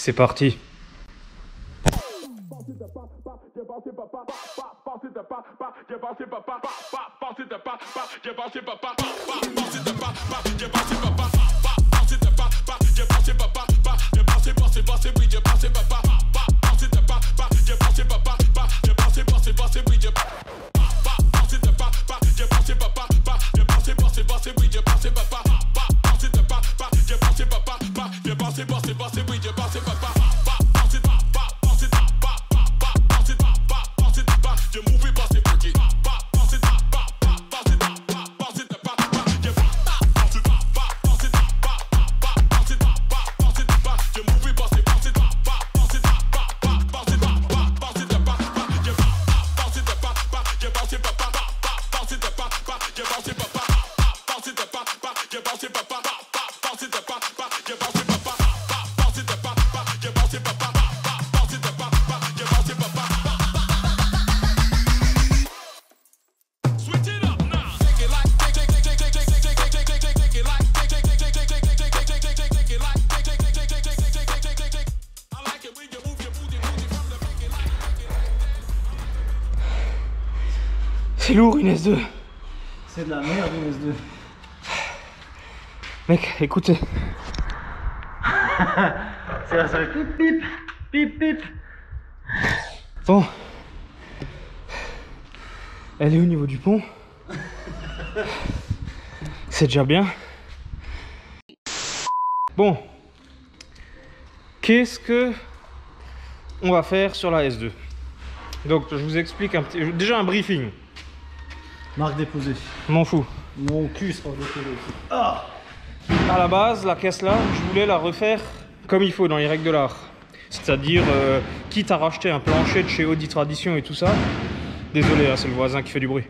C'est parti. C'est lourd une S2. C'est de la merde une S2. Mec, écoutez. C'est la seule pip pip pip pip. Bon. Elle est au niveau du pont. C'est déjà bien. Bon. Qu'est-ce que on va faire sur la S2? Donc je vous explique un petit... Déjà un briefing. Marque déposée. M'en fous. Mon cul sera déposé aussi. Ah! À la base, la caisse là, je voulais la refaire comme il faut dans les règles de l'art. C'est-à-dire, quitte à racheter un plancher de chez Audi Tradition et tout ça. Désolé, hein, c'est le voisin qui fait du bruit.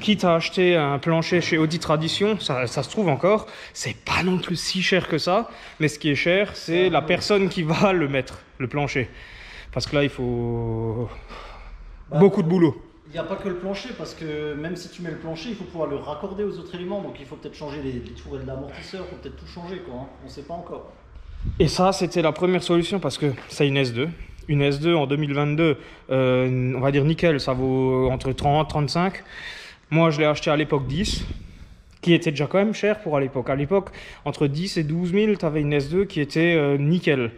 Quitte à acheter un plancher chez Audi Tradition, ça se trouve encore. C'est pas non plus si cher que ça. Mais ce qui est cher, c'est la personne qui va le mettre, le plancher. Parce que là, il faut beaucoup de boulot. Il n'y a pas que le plancher, parce que même si tu mets le plancher, il faut pouvoir le raccorder aux autres éléments. Donc il faut peut-être changer les tourelles de l'amortisseur, il faut peut-être tout changer, quoi. Hein. On ne sait pas encore. Et ça, c'était la première solution, parce que c'est une S2. Une S2 en 2022, on va dire nickel, ça vaut entre 30 et 35. Moi, je l'ai acheté à l'époque 10, qui était déjà quand même cher pour à l'époque. À l'époque, entre 10 et 12 000, tu avais une S2 qui était nickel.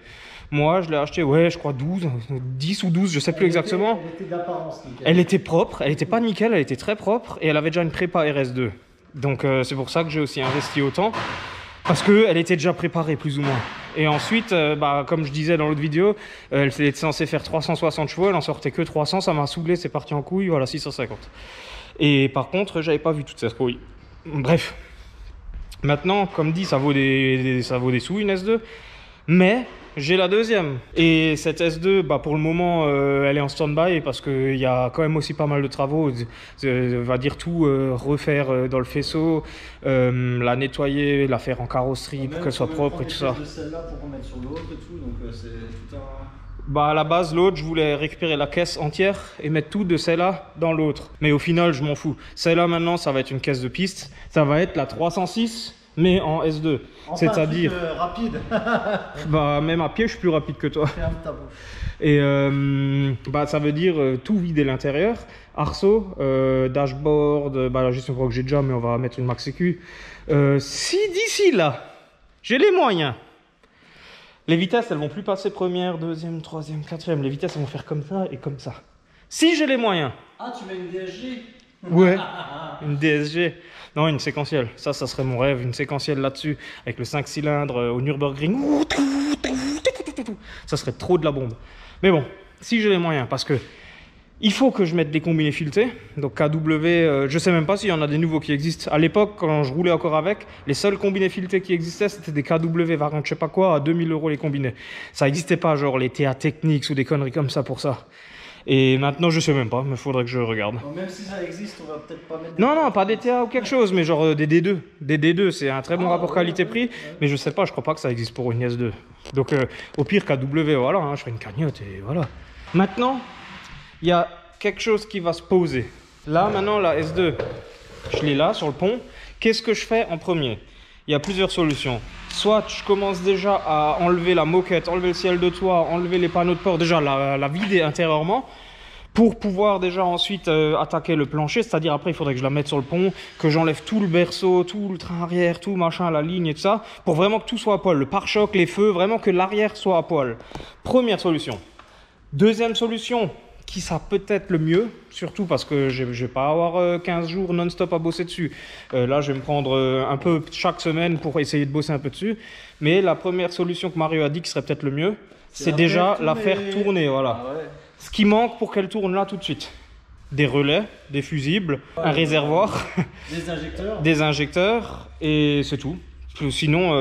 Moi, je l'ai acheté, ouais, je crois 10 ou 12, je sais plus exactement. Elle était d'apparence nickel. Elle était propre, elle était pas nickel, elle était très propre et elle avait déjà une prépa RS2. Donc c'est pour ça que j'ai aussi investi autant, parce qu'elle était déjà préparée plus ou moins. Et ensuite, comme je disais dans l'autre vidéo, elle était censée faire 360 chevaux, elle en sortait que 300, ça m'a saoulé, c'est parti en couille, voilà, 650. Et par contre, j'avais pas vu toute cette couille. Bref. Maintenant, comme dit, ça vaut des sous une S2, mais j'ai la deuxième. Et cette S2, pour le moment, elle est en stand-by parce qu'il y a quand même aussi pas mal de travaux. On va dire tout refaire dans le faisceau, la nettoyer, la faire en carrosserie pour qu'elle soit propre et tout ça. De celle-là pour remettre sur l'autre et tout, donc c'est tout un... À la base, l'autre, je voulais récupérer la caisse entière et mettre tout de celle-là dans l'autre. Mais au final, je m'en fous. Celle-là, maintenant, ça va être une caisse de piste. Ça va être la 306. Mais en S2, enfin, c'est-à-dire rapide. Même à pied, je suis plus rapide que toi. Ferme ta bouche. Et ça veut dire tout vider l'intérieur, arceau, dashboard, la gestion pro que j'ai déjà, mais on va mettre une max sécu. Si d'ici là, j'ai les moyens, les vitesses, elles vont plus passer première, deuxième, troisième, quatrième. Les vitesses, elles vont faire comme ça et comme ça. Si j'ai les moyens. Ah, tu mets une DSG? Ouais, une DSG. Non, une séquentielle. Ça serait mon rêve. Une séquentielle là-dessus, avec le 5 cylindres au Nürburgring. Ça serait trop de la bombe. Mais bon, si j'ai les moyens, parce que il faut que je mette des combinés filetés. Donc KW, je sais même pas s'il y en a des nouveaux qui existent. À l'époque, quand je roulais encore avec, les seuls combinés filetés qui existaient, c'était des KW variantes je sais pas quoi, à 2000 € les combinés. Ça n'existait pas, genre les TA Technics ou des conneries comme ça pour ça. Et maintenant, je sais même pas, mais il faudrait que je regarde. Bon, même si ça existe, on va peut-être pas mettre... Non, pas des TA ou quelque chose, mais genre des D2. Des D2, c'est un très bon rapport qualité-prix, mais je sais pas, je crois pas que ça existe pour une S2. Donc, au pire, KW, voilà, je ferai une cagnotte et voilà. Maintenant, il y a quelque chose qui va se poser. Là, maintenant, la S2, je l'ai là, sur le pont. Qu'est-ce que je fais en premier? Il y a plusieurs solutions. soit je commence déjà à enlever la moquette, enlever le ciel de toit, enlever les panneaux de port, déjà la vider intérieurement, pour pouvoir déjà ensuite attaquer le plancher, c'est-à-dire après il faudrait que je la mette sur le pont, que j'enlève tout le berceau, tout le train arrière, tout machin, la ligne et tout ça, pour vraiment que tout soit à poil, le pare-choc, les feux, vraiment que l'arrière soit à poil. Première solution. Deuxième solution, qui sera peut-être le mieux, surtout parce que je ne vais pas avoir 15 jours non-stop à bosser dessus. Là, je vais me prendre un peu chaque semaine pour essayer de bosser un peu dessus. Mais la première solution que Mario a dit qui serait peut-être le mieux, c'est déjà la faire tourner. Voilà. Ah ouais. Ce qui manque pour qu'elle tourne là tout de suite. Des relais, des fusibles, un réservoir, des injecteurs et c'est tout. Sinon,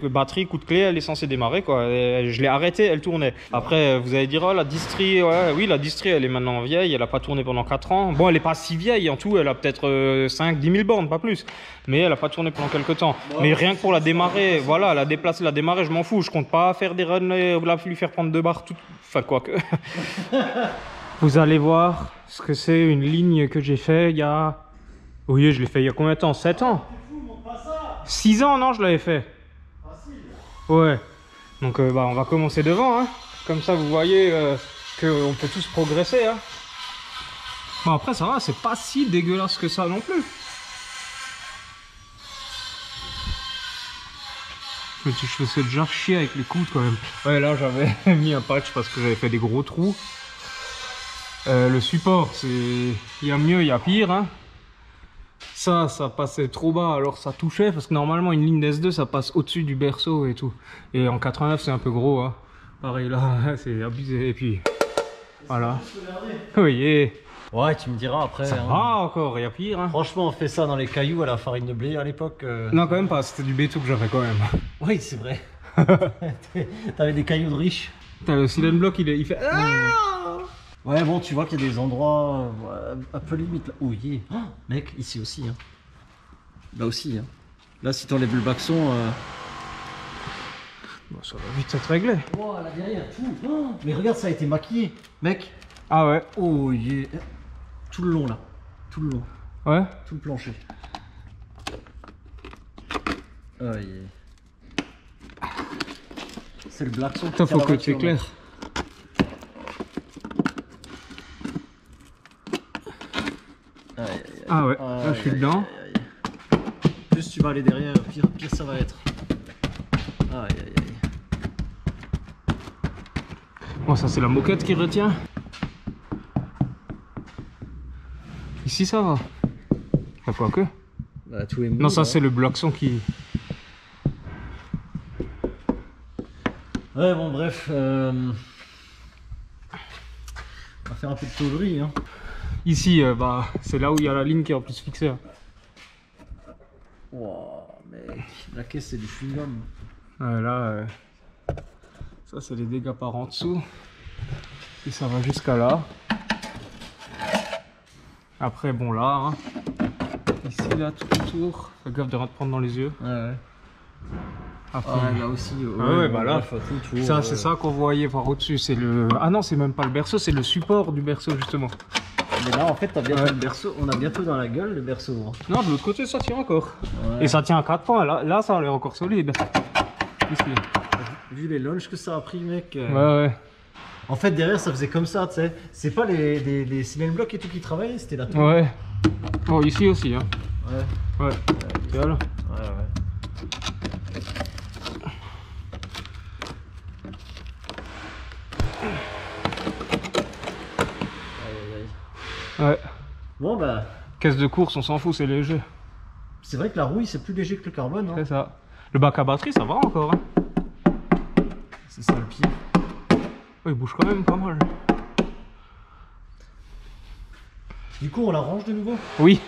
batterie, coup de clé, elle est censée démarrer quoi. Je l'ai arrêtée, elle tournait. Après, vous allez dire, oh la distri, ouais, oui, la distri, elle est maintenant vieille, elle n'a pas tourné pendant 4 ans. Bon, elle n'est pas si vieille, en tout, elle a peut-être 5-10 000 bornes, pas plus. Mais elle n'a pas tourné pendant quelques temps. Ouais, mais rien que pour la démarrer, voilà, la déplacer, la démarrer, je m'en fous. Je compte pas faire des runs, lui faire prendre 2 barres, tout... enfin quoi que. Vous allez voir ce que c'est une ligne que j'ai fait il y a... Oui, je l'ai fait il y a combien de temps? 7 ans? 6 ans, non, je l'avais fait. Facile. Ouais. Donc, on va commencer devant. Hein. Comme ça, vous voyez qu'on peut tous progresser. Hein. Bon, après, ça va, c'est pas si dégueulasse que ça non plus. Je me faisais déjà chier avec les coudes quand même. Ouais, là, j'avais mis un patch parce que j'avais fait des gros trous. Le support, c'est... Il y a mieux, il y a pire. Hein. Ça passait trop bas, alors ça touchait, parce que normalement une ligne d'S2 ça passe au-dessus du berceau et tout. Et en 89 c'est un peu gros, hein. Pareil là, c'est abusé, et puis voilà. Oui. Ouais, tu me diras après. Ça va encore, il y a pire. Hein. Franchement, on fait ça dans les cailloux à la farine de blé à l'époque. Non, quand même pas, c'était du béton que j'avais quand même. Oui, c'est vrai. T'avais des cailloux de riches. T'as le silent block, il fait... Ouais, bon, tu vois qu'il y a des endroits un peu limite là. Oh, yeah. Oh, mec, ici aussi. Hein. Là aussi. Hein. Là, si t'enlèves le baxon. Bon, ça va vite être réglé. Oh, là derrière, tout. Oh, mais regarde, ça a été maquillé, mec. Ah ouais. Oh, yeah. Tout le long là. Tout le long. Ouais. Tout le plancher. Oh, yeah. C'est le blackson. Toi, faut que c'est clair. Ah ouais, là je suis dedans. Plus tu vas aller derrière, pire ça va être. Bon, ça c'est la moquette qui retient. Ici ça va. Enfin, quoi que. Bah, tout est mou, non, ça c'est le bloxon qui... Ouais, bon bref. On va faire un peu de tôlerie. Hein. Ici, c'est là où il y a la ligne qui est en plus fixée. Wow, mec, la caisse c'est du chewing-gum. Ouais, là, ça c'est les dégâts par en dessous. Et ça va jusqu'à là. Après, bon là, hein. Ici, là, tout autour. Fais gaffe de rien te prendre dans les yeux. Ouais. Après, là aussi. Ouais, bah là, ça c'est ça qu'on voyait par au-dessus. C'est le... Ah non, c'est même pas le berceau, c'est le support du berceau justement. Mais là en fait t'as bientôt le berceau, on a bientôt dans la gueule le berceau. Hein. Non, de l'autre côté ça tient encore. Ouais. Et ça tient à 4 points, là ça a l'air encore solide. Vu les lunges que ça a pris mec. Ouais. En fait derrière ça faisait comme ça, tu sais. C'est pas les silent blocks et tout qui travaillaient, c'était là tout. Ouais. Bon ici aussi hein. Ouais. Tu vois là. Ouais. Bon bah. Caisse de course, on s'en fout, c'est léger. C'est vrai que la rouille c'est plus léger que le carbone. Hein. C'est ça. Le bac à batterie ça va encore. Hein. C'est ça le pire. Oh, il bouge quand même pas mal. Du coup on la range de nouveau? Oui.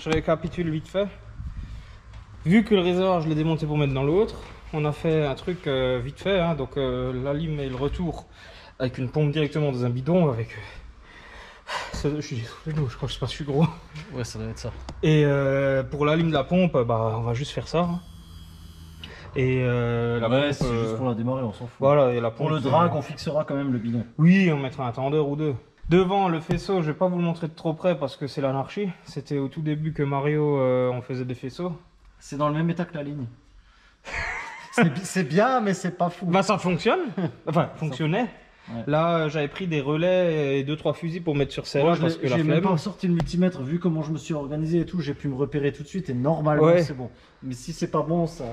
je récapitule vite fait. Vu que le réservoir, je l'ai démonté pour mettre dans l'autre, on a fait un truc vite fait. Hein, donc la lime et le retour avec une pompe directement dans un bidon avec... je suis désolé, je crois que je suis gros. Ouais, ça doit être ça. Et pour la lime de la pompe, bah, on va juste faire ça. Hein. Et la ouais, pompe, c'est juste pour la démarrer, on s'en fout. Voilà, et la Pour pompe, le drag, on fixera quand même le bidon. oui, on mettra un tendeur ou deux. Devant le faisceau, je vais pas vous le montrer de trop près parce que c'est l'anarchie. C'était au tout début que Mario, on faisait des faisceaux. C'est dans le même état que la ligne. C'est bien, mais c'est pas fou. Bah ça fonctionne. Enfin, fonctionnait. Ouais. Là, j'avais pris des relais et 2-3 fusils pour mettre sur celle-là parce que la j'ai même flemme. pas sorti le multimètre, vu comment je me suis organisé et tout, j'ai pu me repérer tout de suite et normalement Ouais. c'est bon. Mais si c'est pas bon, ça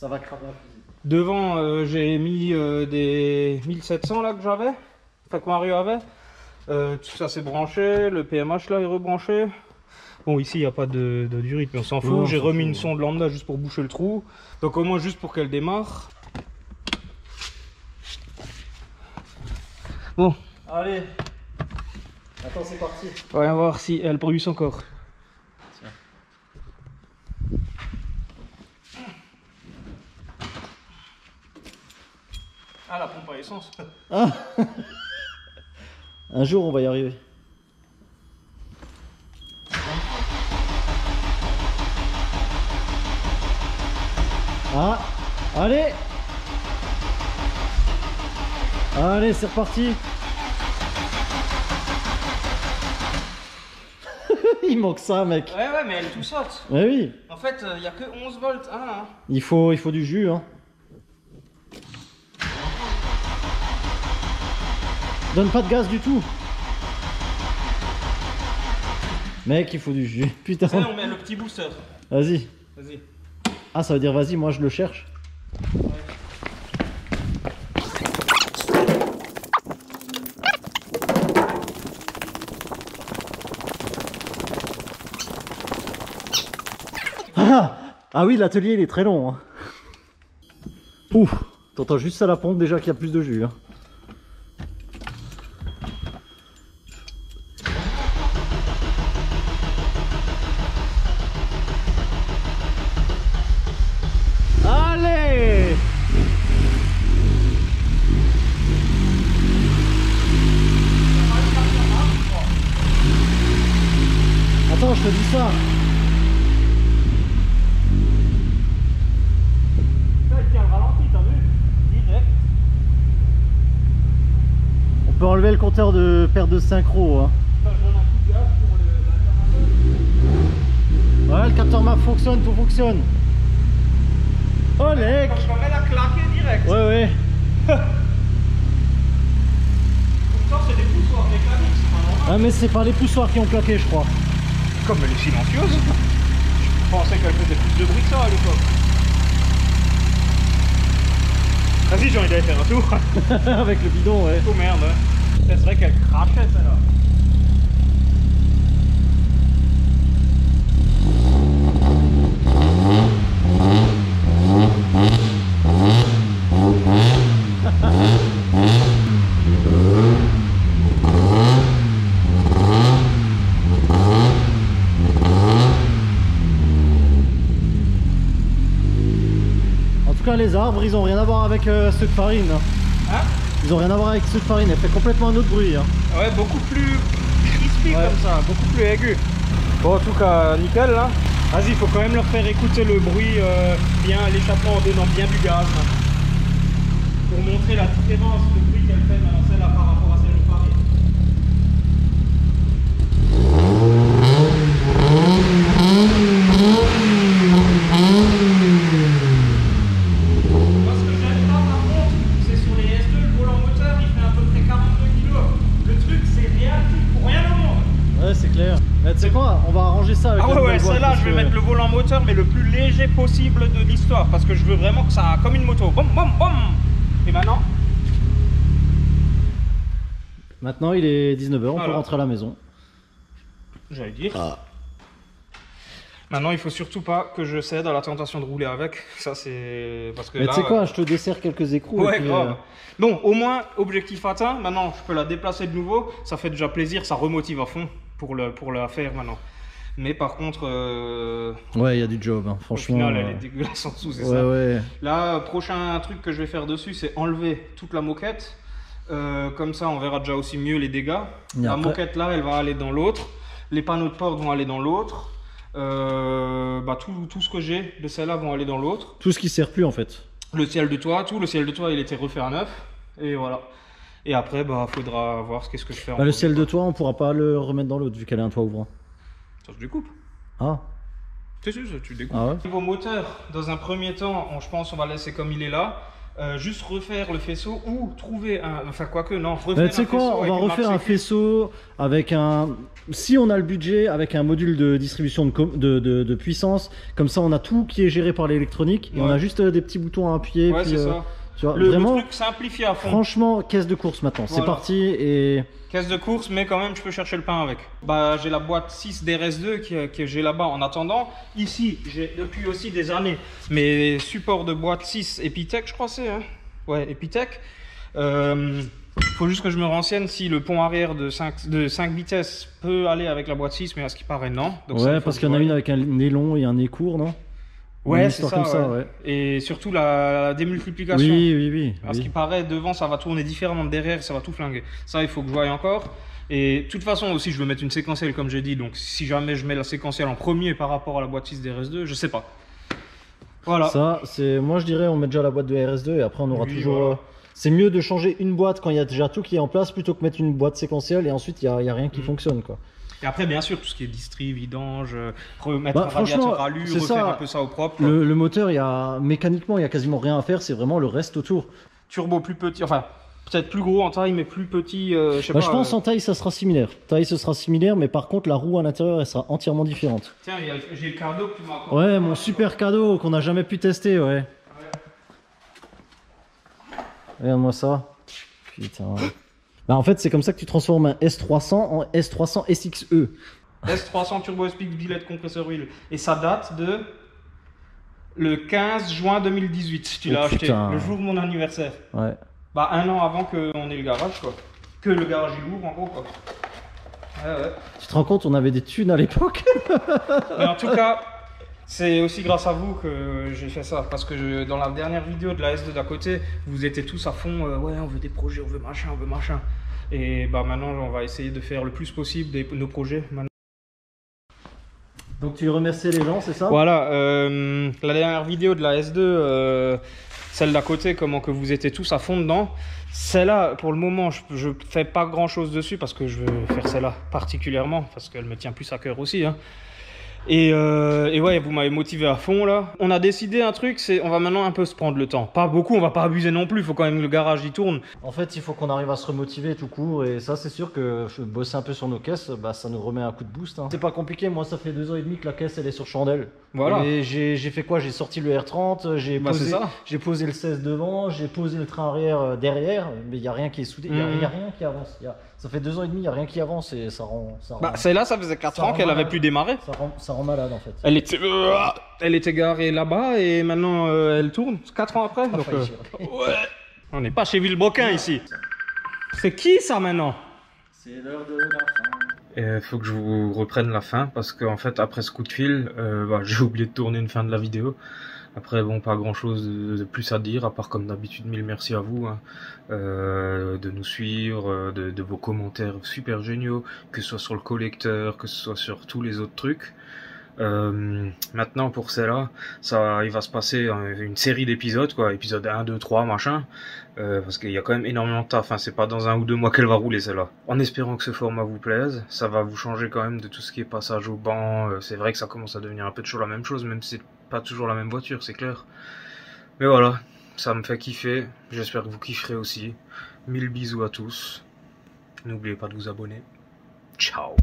va cramer la fusil. Devant, j'ai mis des 1700 là que j'avais, enfin que Mario avait. Tout ça c'est branché, le PMH là est rebranché. Bon, ici il n'y a pas de durite, mais on s'en fout. Ouais, on J'ai s'en remis fout, une ouais. sonde lambda juste pour boucher le trou. Donc au moins juste pour qu'elle démarre. Bon, Allez, attends, c'est parti. on va voir si elle produit encore. Tiens. Ah, la pompe à essence. Ah un jour on va y arriver. Ah, allez. Allez, c'est reparti. Il manque ça, mec. Ouais, mais elle tout saute. Ouais, oui. En fait, il n'y a que 11 volts. Hein. Il faut du jus, hein. Donne pas de gaz du tout. Mec, il faut du jus. Putain. Ça, on met le petit booster. Vas-y. Vas-y. Ah, ça veut dire vas-y, moi je le cherche. Ah oui, l'atelier il est très long. Hein. Ouf, t'entends juste à la pompe déjà qu'il y a plus de jus. Hein. Allez! Attends, je te dis ça. On peut enlever le compteur de perte de synchro. Hein. Ouais, le capteur MAF fonctionne, tout fonctionne. Oh, Lec! Quand je remets la claquer direct. Ouais, ouais. Pourtant, c'est des poussoirs mécaniques, c'est pas normal. Ah, mais c'est pas les poussoirs qui ont claqué, je crois. Comme elle est silencieuse. Je pensais qu'elle faisait plus de bruit que ça à l'époque. Vas-y, j'ai envie d'aller faire un tour. Avec le bidon, ouais. Oh merde. C'est vrai qu'elle crachait celle-là. En tout cas, les arbres, ils ont rien à voir avec ceux de farine. Hein. Hein? Ils ont rien à voir avec ceux de farine, elle fait complètement un autre bruit. Hein. Ouais, beaucoup plus crispy comme ça, beaucoup plus aigu. Bon, en tout cas, nickel là. Vas-y, il faut quand même leur faire écouter le bruit, bien l'échappement en donnant bien du gaz. Pour montrer la différence de bruit qu'elle fait maintenant celle-là par rapport à celle de farine. Moi, ce que j'aime pas par contre, c'est sur les S2, le volant moteur il fait à peu près 42 kg. Le truc c'est réactif pour rien au monde. Ouais, c'est clair. Mais tu sais quoi, on va arranger ça avec Ah la ouais, nouvelle boîte, celle-là parce je vais que- mettre le volant moteur mais le plus léger possible de l'histoire parce que je veux vraiment que ça comme une moto. Bom bom bom. Et maintenant Maintenant, il est 19h, on peut Voilà. rentrer à la maison. j'allais dire. Maintenant il faut surtout pas que je cède à la tentation de rouler avec. Ça c'est parce que Mais là, tu sais quoi, je te desserre quelques écrous. Ouais, et puis, grave. Bon, au moins, objectif atteint. Maintenant, je peux la déplacer de nouveau. Ça fait déjà plaisir, ça remotive à fond pour la faire maintenant. Mais par contre, Ouais, il y a du job, hein. au Franchement. final, elle est dégueulasse en dessous, c'est Ouais, ça. ouais. Là, prochain truc que je vais faire dessus, c'est enlever toute la moquette. Comme ça, on verra déjà aussi mieux les dégâts. Et La après- moquette là, elle va aller dans l'autre. Les panneaux de porte vont aller dans l'autre. Tout ce que j'ai de celle-là vont aller dans l'autre. Tout ce qui sert plus en fait. Le ciel de toit, le ciel de toit, il était refait à neuf. Et voilà. Et après, faudra voir qu'est-ce que je fais. Bah, le ciel de toit, on pourra pas le remettre dans l'autre vu qu'elle a un toit ouvrant. Ça se découpe. Ah, C'est sûr, ça, tu découpes. ah ouais. Niveau moteur, dans un premier temps, je pense on va laisser comme il est là. Juste refaire le faisceau ou trouver un. Enfin, quoique, non, refaire Tu un sais quoi, faisceau on avec va une refaire un marque sécu. faisceau avec un. Si on a le budget, avec un module de distribution de puissance, comme ça on a tout qui est géré par l'électronique et on Ouais. a juste des petits boutons à appuyer. Ouais, puis, c'est ça. Tu vois, Le vraiment, truc simplifié à fond. franchement, caisse de course maintenant. C'est Voilà. parti et. Caisse de course, mais quand même, je peux chercher le pain avec. J'ai la boîte 6 DRS2 que j'ai là-bas en attendant. Ici, j'ai depuis aussi des années mes supports de boîte 6 Epitech, je crois c'est. Hein, ouais, Epitech. Faut juste que je me renseigne si le pont arrière de 5 vitesses peut aller avec la boîte 6, mais à ce qui paraît, non. Donc ça, Ouais, il faut parce que qu'il y en a je une voie. avec un nez long et un nez court, non? Une Ouais, c'est histoire ça, comme ça, ouais. ouais. Et surtout la démultiplication. Oui, oui, oui. À ce qui paraît, devant ça va tourner différemment de derrière, ça va tout flinguer. Ça, il faut que je voie encore. Et de toute façon aussi, je veux mettre une séquentielle comme j'ai dit. Donc si jamais je mets la séquentielle en premier par rapport à la boîte 6 DRS2, je sais pas. Voilà. Ça, c'est. Moi je dirais, on met déjà la boîte de RS2 et après on aura Oui, toujours. voilà. C'est mieux de changer une boîte quand il y a déjà tout qui est en place plutôt que mettre une boîte séquentielle et ensuite il y a rien qui fonctionne quoi. Et après, bien sûr, tout ce qui est distri, vidange, remettre Bah, un franchement, radiateur à lui, c'est refaire ça. un peu ça au propre. quoi. Le moteur, mécaniquement, il y a quasiment rien à faire, c'est vraiment le reste autour. Turbo plus petit, enfin peut-être plus gros en taille, mais plus petit. Je sais Bah, pas. je pense en taille ça sera similaire. Taille ce sera similaire, mais par contre la roue à l'intérieur elle sera entièrement différente. Tiens, j'ai le cadeau que tu m'as. Ouais, mon super cadeau qu'on n'a jamais pu tester, ouais. Regarde-moi ça. Putain. Bah, en fait, c'est comme ça que tu transformes un S300 en S300 SXE. S300 Turbo SPX billet de compresseur huile. Et ça date de le 15 juin 2018. Tu Oh, l'as acheté putain. le jour de mon anniversaire. Ouais. Un an avant qu'on ait le garage, quoi. Que le garage il ouvre, en gros, quoi. Ouais. Tu te rends compte, on avait des thunes à l'époque. Mais en tout cas, c'est aussi grâce à vous que j'ai fait ça. Parce que dans la dernière vidéo de la S2 d'à côté, vous étiez tous à fond. Ouais, on veut des projets, on veut machin. Et maintenant, on va essayer de faire le plus possible nos projets. Maintenant. Donc tu remercies les gens, c'est ça? Voilà, la dernière vidéo de la S2, celle d'à côté, comment que vous étiez tous à fond dedans. Celle-là, pour le moment, je fais pas grand-chose dessus parce que je veux faire celle-là particulièrement, parce qu'elle me tient plus à cœur aussi. Hein. Et ouais, vous m'avez motivé à fond là. On a décidé un truc, c'est on va maintenant un peu se prendre le temps. Pas beaucoup, on va pas abuser non plus, il faut quand même que le garage y tourne. En fait, il faut qu'on arrive à se remotiver tout court et ça, c'est sûr que bosser un peu sur nos caisses, bah, ça nous remet un coup de boost. Hein. C'est pas compliqué, moi, ça fait 2 ans et demi que la caisse elle est sur chandelle. Voilà. Et j'ai fait quoi? J'ai sorti le R30, j'ai Bah, c'est ça. posé le 16 devant, j'ai posé le train arrière derrière, mais il y a rien qui est soudé, il y a rien qui avance. Ça fait 2 ans et demi, il y a rien qui avance et ça rend. Celle-là, ça faisait 4 ça ans rend qu'elle avait malade. plus démarré. Ça rend malade en fait. Elle était garée là-bas et maintenant elle tourne 4 ans après. Donc, Failli chier. ouais. On n'est pas chez Villebroquin ici. C'est qui ça maintenant? C'est l'heure de la fin. Il faut que je vous reprenne la fin parce qu'en fait après ce coup de fil, j'ai oublié de tourner une fin de la vidéo. Après bon, pas grand chose de plus à dire à part comme d'habitude 1000 merci à vous hein, de nous suivre, de vos commentaires super géniaux, que ce soit sur le collecteur, que ce soit sur tous les autres trucs. Maintenant pour celle-là, il va se passer une série d'épisodes quoi, épisode 1, 2, 3 machin, parce qu'il y a quand même énormément de taf, hein. C'est pas dans 1 ou 2 mois qu'elle va rouler celle-là. En espérant que ce format vous plaise, ça va vous changer quand même de tout ce qui est passage au banc. C'est vrai que ça commence à devenir un peu toujours la même chose, même si c'est pas toujours la même voiture, c'est clair. Mais voilà, ça me fait kiffer, j'espère que vous kifferez aussi. 1000 bisous à tous, n'oubliez pas de vous abonner. Ciao.